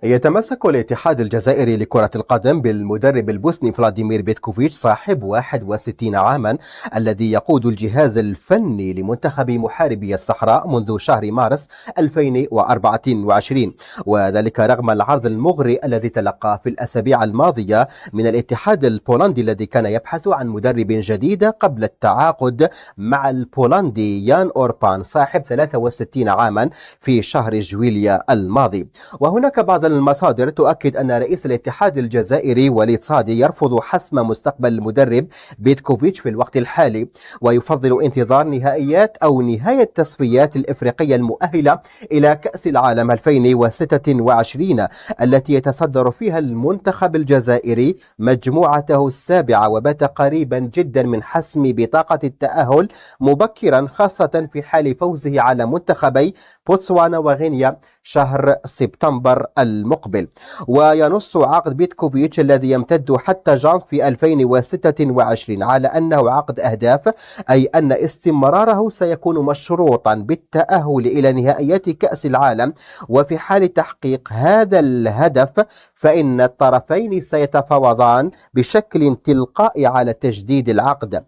يتمسك الاتحاد الجزائري لكرة القدم بالمدرب البوسني فلاديمير بيتكوفيتش صاحب 61 عاما الذي يقود الجهاز الفني لمنتخب محاربي الصحراء منذ شهر مارس 2024، وذلك رغم العرض المغري الذي تلقاه في الأسابيع الماضية من الاتحاد البولندي الذي كان يبحث عن مدرب جديد قبل التعاقد مع البولندي يان أوربان صاحب 63 عاما في شهر جويليا الماضي. وهناك بعض المصادر تؤكد أن رئيس الاتحاد الجزائري وليد صادي يرفض حسم مستقبل المدرب بيتكوفيتش في الوقت الحالي، ويفضل انتظار نهائيات أو نهاية التصفيات الإفريقية المؤهلة إلى كأس العالم 2026 التي يتصدر فيها المنتخب الجزائري مجموعته السابعة، وبات قريبا جدا من حسم بطاقة التأهل مبكرا، خاصة في حال فوزه على منتخبي بوتسوانا وغينيا شهر سبتمبر المقبل. وينص عقد بيتكوفيتش الذي يمتد حتى جانفي 2026 على أنه عقد أهداف، أي أن استمراره سيكون مشروطا بالتأهل إلى نهائيات كأس العالم، وفي حال تحقيق هذا الهدف فإن الطرفين سيتفاوضان بشكل تلقائي على تجديد العقد.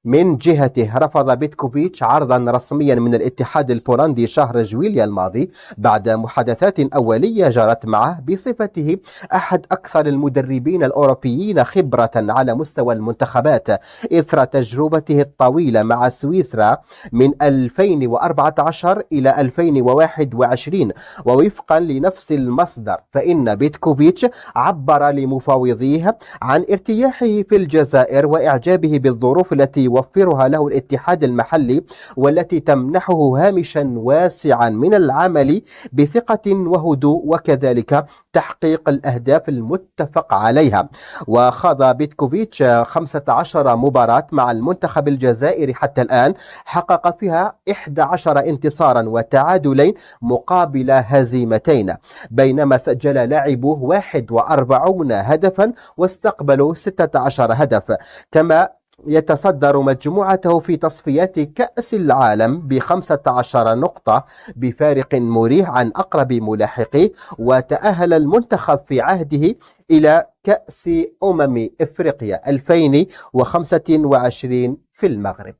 من جهته رفض بيتكوفيتش عرضا رسميا من الاتحاد البولندي شهر جويليا الماضي بعد محادثات أولية جرت معه بصفته أحد أكثر المدربين الأوروبيين خبرة على مستوى المنتخبات إثر تجربته الطويلة مع سويسرا من 2014 إلى 2021. ووفقا لنفس المصدر فإن بيتكوفيتش عبر لمفاوضيه عن ارتياحه في الجزائر وإعجابه بالظروف التي يوفرها له الاتحاد المحلي، والتي تمنحه هامشا واسعا من العمل بثقة وهدوء وكذلك تحقيق الأهداف المتفق عليها. وخاض بيتكوفيتش 15 مباراة مع المنتخب الجزائري حتى الآن، حقق فيها 11 انتصارا وتعادلين مقابل هزيمتين، بينما سجل لاعبوه 41 هدفا واستقبلوا 16 هدف. كما يتصدر مجموعته في تصفيات كأس العالم ب15 نقطة بفارق مريح عن أقرب ملاحقيه، وتأهل المنتخب في عهده إلى كأس أمم إفريقيا 2025 في المغرب.